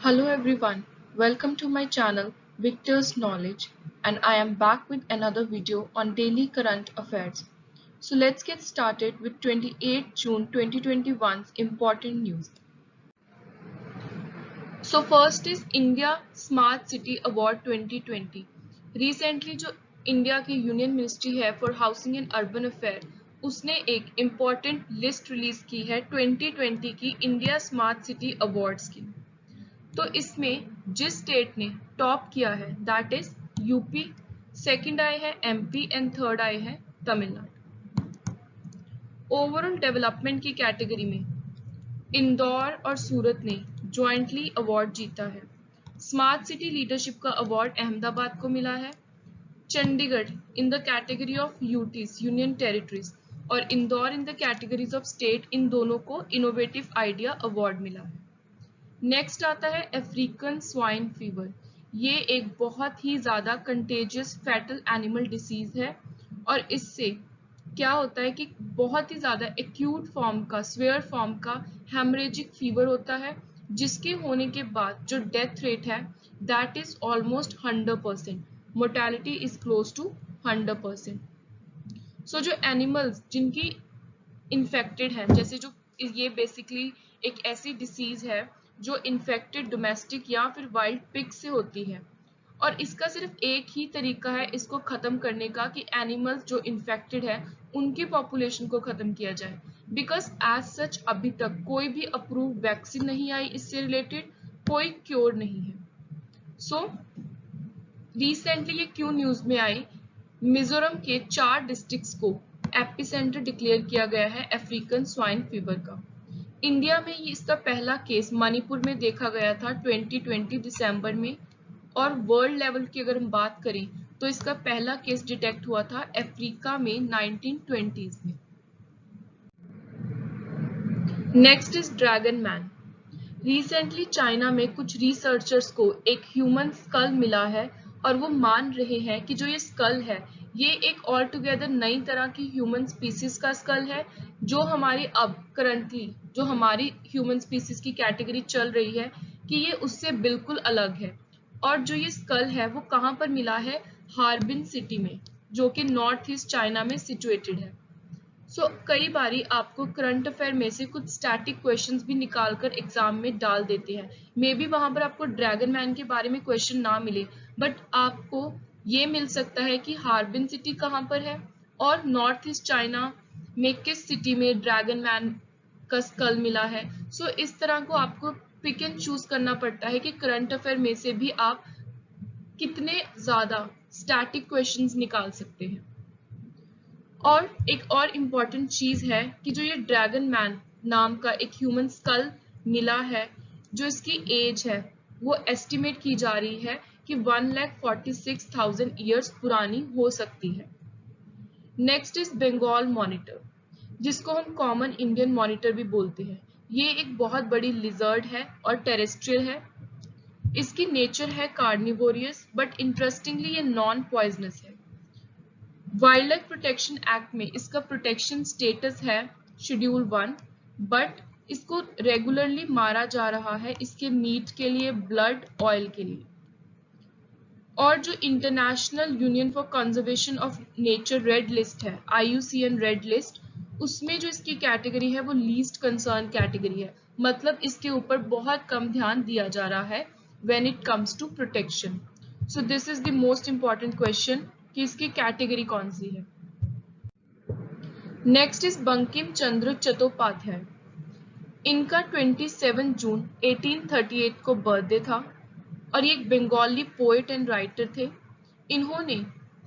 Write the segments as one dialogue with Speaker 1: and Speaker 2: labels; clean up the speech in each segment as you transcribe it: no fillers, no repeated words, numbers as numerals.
Speaker 1: Hello everyone, welcome to my channel Victor's Knowledge, and I am back with another video on daily current affairs. So let's get started with 28 June 2021's important news. So first is India Smart City Award 2020. Recently जो India की union ministry है for housing and urban affair उसने एक important list release की है 2020 की India smart city awards की। तो इसमें जिस स्टेट ने टॉप किया है दैट इज यूपी, सेकंड आए है एमपी एंड थर्ड आए है तमिलनाडु। ओवरऑल डेवलपमेंट की कैटेगरी में इंदौर और सूरत ने ज्वाइंटली अवार्ड जीता है। स्मार्ट सिटी लीडरशिप का अवार्ड अहमदाबाद को मिला है। Chandigarh in the category of UTs union territories और Indore in the categories of state, इन दोनों को इनोवेटिव आइडिया अवार्ड मिला है। नेक्स्ट आता है अफ्रीकन स्वाइन फीवर। ये एक बहुत ही ज़्यादा कंटेजियस फैटल एनिमल डिसीज है और इससे क्या होता है कि बहुत ही ज़्यादा एक्यूट फॉर्म का स्वेयर फॉर्म का हेमरेजिक फीवर होता है, जिसके होने के बाद जो डेथ रेट है that is almost 100%। Mortality is close to 100%। So जो एनिमल्स जिनकी इन्फेक्टेड हैं, जैसे जो ये बेसिकली एक ऐसी डिसीज है जो इन्फेक्टेड डोमेस्टिक या फिर वाइल्ड पिग से होती है और इसका सिर्फ एक ही तरीका है इसको खत्म करने का कि एनिमल्स जो इन्फेक्टेड है उनकी पॉपुलेशन को खत्म किया जाए। बिकॉज एज सच अभी तक कोई भी अप्रूव वैक्सीन नहीं आई, इससे रिलेटेड कोई क्योर नहीं है। सो रिसेंटली ये क्यों न्यूज में आई, मिजोरम के 4 डिस्ट्रिक्ट्स को एपिसेंटर डिक्लेयर किया गया है अफ्रीकन स्वाइन फीवर का। इंडिया में ये इसका पहला केस मणिपुर में देखा गया था 2020 दिसंबर में, और वर्ल्ड लेवल की अगर हम बात करें तो इसका पहला केस डिटेक्ट हुआ था अफ्रीका में 1920s में। Next is dragon man. Recently China में कुछ रिसर्चर्स को एक ह्यूमन स्कल मिला है और वो मान रहे हैं कि जो ये स्कल है ये एक ऑल टुगेदर नई तरह की ह्यूमन स्पीसीज का स्कल है, जो हमारी अब करंटली जो हमारी ह्यूमन स्पीसीज की कैटेगरी चल रही है कि ये उससे बिल्कुल अलग है। और जो ये स्कल है वो कहाँ पर मिला है, हार्बिन सिटी में, जो कि नॉर्थ ईस्ट चाइना में सिचुएटेड है। सो कई बारी आपको करंट अफेयर में से कुछ स्टैटिक क्वेश्चंस भी निकाल कर एग्जाम में डाल देते हैं। मे बी वहां पर आपको ड्रैगन मैन के बारे में क्वेश्चन ना मिले, बट आपको ये मिल सकता है कि हार्बिन सिटी कहाँ पर है और नॉर्थ ईस्ट चाइना में किस सिटी में ड्रैगन मैन का स्कल मिला है। सो इस तरह को आपको पिक एंड चूज करना पड़ता है कि करंट अफेयर में से भी आप कितने ज्यादा स्टैटिक क्वेश्चंस निकाल सकते हैं। और एक और इम्पॉर्टेंट चीज है कि जो ये ड्रैगन मैन नाम का एक ह्यूमन स्कल मिला है, जो इसकी एज है वो एस्टिमेट की जा रही है कि 1,46,000 ईयर्स पुरानी हो सकती है। नेक्स्ट इज बंगाल मॉनिटर, जिसको हम कॉमन इंडियन मॉनिटर भी बोलते हैं। ये एक बहुत बड़ी लिजर्ड है और टेरेस्ट्रियल है। इसकी नेचर है कार्निवोरियस, बट इंटरेस्टिंगली ये नॉन पॉइजनस है। वाइल्ड लाइफ प्रोटेक्शन एक्ट में इसका प्रोटेक्शन स्टेटस है शेड्यूल 1, बट इसको रेगुलरली मारा जा रहा है इसके मीट के लिए, ब्लड, ऑयल के लिए। और जो international union for conservation of nature red list है, IUCN रेड लिस्ट, उसमें जो इसकी कैटेगरी है वो लीस्ट कंसर्न कैटेगरी है। मतलब इसके ऊपर बहुत कम ध्यान दिया जा रहा है when it comes to protection. So this is the most important question कि इसकी कैटेगरी कौन सी है। Next is Bankim Chandra Chattopadhyay. इनका 27 जून 1838 को बर्थडे था और ये एक बंगाली पोएट एंड राइटर थे। इन्होंने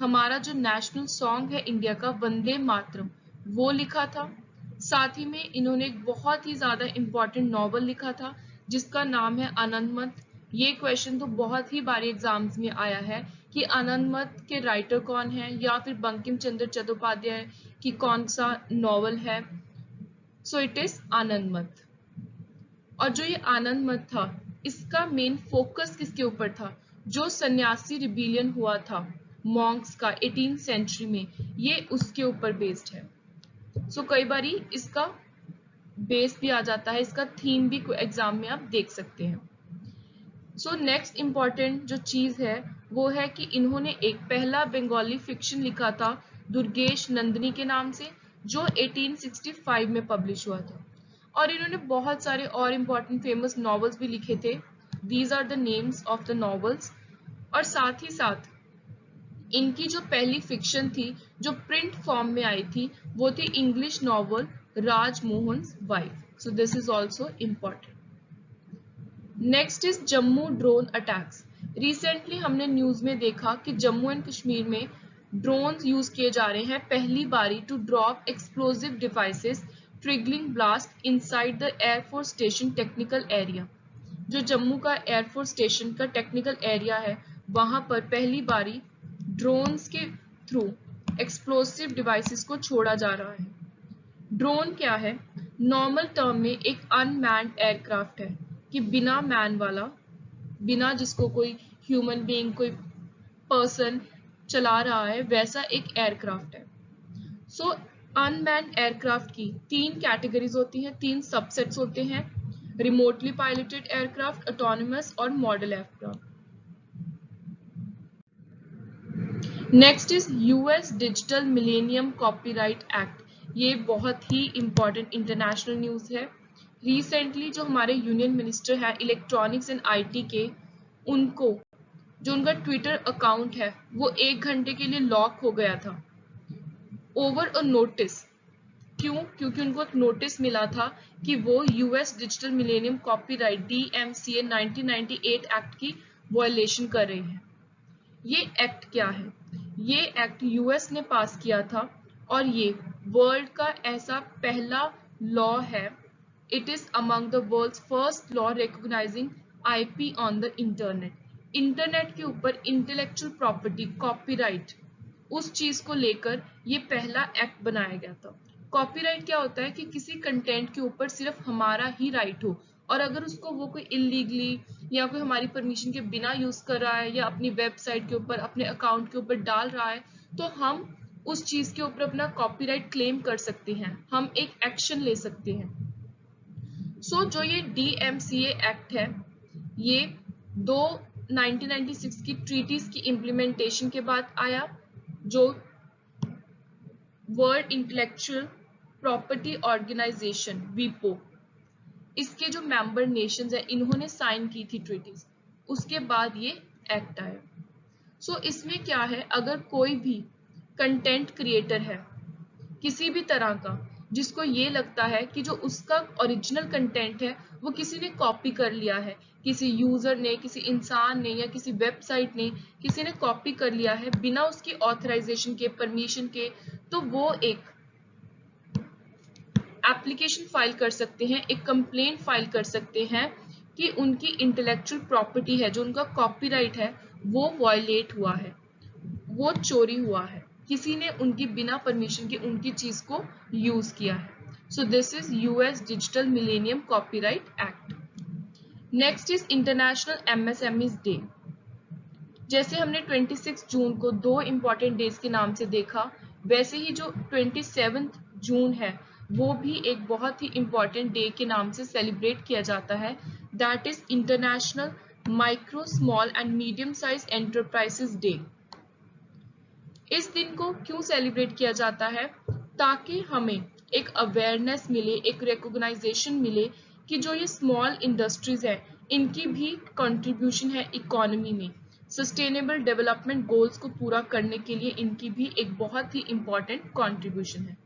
Speaker 1: हमारा जो नेशनल सॉन्ग है इंडिया का, वंदे मातरम, वो लिखा था। साथ ही में इन्होंने एक बहुत ही ज्यादा इम्पोर्टेंट नॉवल लिखा था जिसका नाम है आनंद मठ। ये क्वेश्चन तो बहुत ही बारी एग्जाम्स में आया है कि आनंद मठ के राइटर कौन है या फिर बंकिम चंद्र चट्टोपाध्याय की कौन सा नॉवल है। सो इट इज आनंद मठ। और जो ये आनंद मठ था इसका मेन फोकस किसके ऊपर था, जो सन्यासी रिबेलियन हुआ था मॉन्क्स का 18th सेंचुरी में, ये उसके ऊपर बेस्ड है। सो कई बारी इसका बेस भी आ जाता है, इसका थीम भी एग्जाम में आप देख सकते हैं। सो नेक्स्ट इम्पॉर्टेंट जो चीज है वो है कि इन्होंने एक पहला बंगाली फिक्शन लिखा था दुर्गेश नंदिनी के नाम से, जो 1865 में पब्लिश हुआ था। और इन्होंने बहुत सारे और इम्पॉर्टेंट फेमस नॉवेल्स भी लिखे थे। These are the names of the novels. और साथ ही साथ इनकी जो पहली फिक्शन थी जो प्रिंट फॉर्म में आई थी वो थी English novel Rajmohan's wife. So this is also important. Next is Jammu drone attacks. Recently हमने न्यूज में देखा कि जम्मू एंड कश्मीर में ड्रोन्स यूज किए जा रहे हैं पहली बारी to drop explosive devices triggering blast inside the air force station technical area. जो जम्मू का एयरफोर्स स्टेशन का टेक्निकल एरिया है वहां पर पहली बारी ड्रोन्स के थ्रू एक्सप्लोसिव डिवाइसेस को छोड़ा जा रहा है। ड्रोन क्या है? नॉर्मल टर्म में एक अनमैन्ड एयरक्राफ्ट है कि बिना मैन वाला, बिना जिसको कोई ह्यूमन बीइंग कोई पर्सन चला रहा है वैसा एक एयरक्राफ्ट है। सो अनमैन्ड एयरक्राफ्ट की 3 कैटेगरीज होती हैं, 3 सबसेट्स होते हैं, रिमोटली पायलटेड एयरक्राफ्ट, ऑटोनोमस और model aircraft. Next is US digital millennium copyright act. ये बहुत ही इंपॉर्टेंट इंटरनेशनल न्यूज है। रिसेंटली जो हमारे यूनियन मिनिस्टर है इलेक्ट्रॉनिक्स एंड आईटी के, उनको जो उनका ट्विटर अकाउंट है वो 1 घंटे के लिए लॉक हो गया था ओवर अ नोटिस। क्यों? क्योंकि उनको एक नोटिस मिला था कि वो US digital millennium copyright DMCA 1998 act की वायलेशन कर रहे हैं। ये एक्ट क्या है? ये एक्ट यूएस ने पास किया था और ये वर्ल्ड का ऐसा पहला लॉ है। It is among the world's first law recognising IP on the internet. Internet के ऊपर इंटेलेक्चुअल प्रॉपर्टी कॉपीराइट उस चीज को लेकर ये पहला एक्ट बनाया गया था। कॉपीराइट क्या होता है कि किसी कंटेंट के ऊपर सिर्फ हमारा ही राइट हो, और अगर उसको वो कोई इलीगली या कोई हमारी परमिशन के बिना यूज कर रहा है या अपनी वेबसाइट के ऊपर अपने अकाउंट के ऊपर डाल रहा है तो हम उस चीज के ऊपर अपना कॉपीराइट क्लेम कर सकते हैं, हम एक एक्शन ले सकते हैं। सो जो ये DMCA एक्ट है ये 1996 की ट्रीटीज की इम्प्लीमेंटेशन के बाद आया, जो world intellectual property organisation WIPO, इसके जो मेंबर नेशंस हैं इन्होंने साइन की थी ट्रीटीज, उसके बाद ये एक्ट आया। सो इसमें क्या है, अगर कोई भी कंटेंट क्रिएटर है किसी भी तरह का जिसको ये लगता है कि जो उसका ओरिजिनल कंटेंट है वो किसी ने कॉपी कर लिया है, किसी यूजर ने, किसी इंसान ने या किसी वेबसाइट ने किसी ने कॉपी कर लिया है बिना उसकी ऑथराइजेशन के, परमिशन के, तो वो एक एप्लीकेशन फाइल कर सकते हैं, एक कंप्लेंट फाइल कर सकते हैं कि उनकी इंटेलेक्चुअल प्रॉपर्टी है, जो उनका कॉपीराइट है वो वायलेट हुआ है, वो चोरी हुआ है, किसी ने उनकी बिना परमिशन के उनकी चीज को यूज किया है। सो this is US digital millennium copyright act. Next is international MSMEs day. जैसे हमने 26 जून को 2 इंपॉर्टेंट डेज के नाम से देखा, वैसे ही जो 27 जून है वो भी एक बहुत ही इंपॉर्टेंट डे के नाम से सेलिब्रेट किया जाता है, that is international micro small and medium size enterprises day. इस दिन को क्यों सेलिब्रेट किया जाता है? ताकि हमें एक अवेयरनेस मिले, एक रिकॉग्नाइजेशन मिले कि जो ये स्मॉल इंडस्ट्रीज है इनकी भी कंट्रीब्यूशन है इकोनॉमी में, सस्टेनेबल डेवलपमेंट गोल्स को पूरा करने के लिए इनकी भी एक बहुत ही इंपॉर्टेंट कंट्रीब्यूशन है।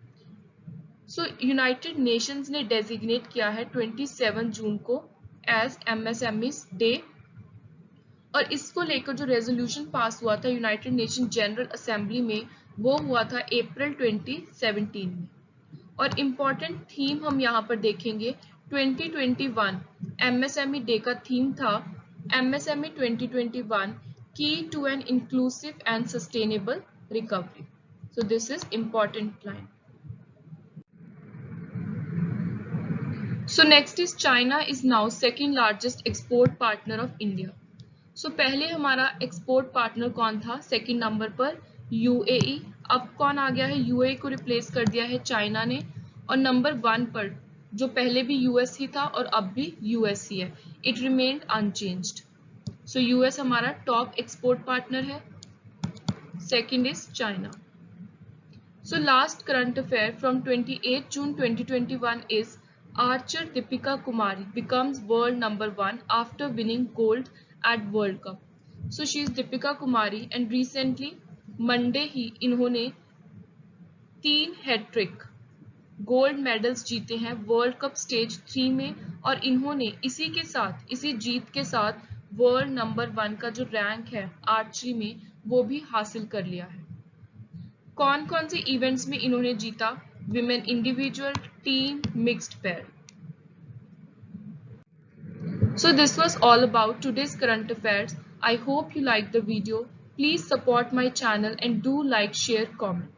Speaker 1: सो यूनाइटेड नेशंस ने डेजिग्नेट किया है 27 जून को एज MSMEs डे, और इसको लेकर जो रेजोल्यूशन पास हुआ था यूनाइटेड नेशन जनरल असेंबली में वो हुआ था अप्रैल 2017 में। और इम्पोर्टेंट थीम हम यहाँ पर देखेंगे 2021 MSME डे का थीम था MSME 2021 key to an inclusive and sustainable recovery. So this is important line. So next is China is now second largest export partner of India. So पहले हमारा export partner कौन था? Second number पर UAE। अब कौन आ गया है? UAE को रिप्लेस कर दिया है चाइना ने। और नंबर 1 पर जो पहले भी US ही था और अब भी US ही है, it remained unchanged. So US हमारा टॉप एक्सपोर्ट पार्टनर है, second is China. So last current affair from 28 June 2021 is archer Deepika Kumari becomes world number 1 after winning gold at World Cup. So she is Deepika Kumari and recently Monday ही इन्होंने 3 hat trick gold medals जीते हैं world cup stage 3 में और इन्होंने इसी जीत के साथ world number 1 का जो रैंक है आर्चरी में वो भी हासिल कर लिया है. कौन कौन से इवेंट्स में इन्होंने जीता? Women individual, team, mixed pair. So this was all about today's current affairs. I hope you liked the video. Please support my channel and do like, share, comment.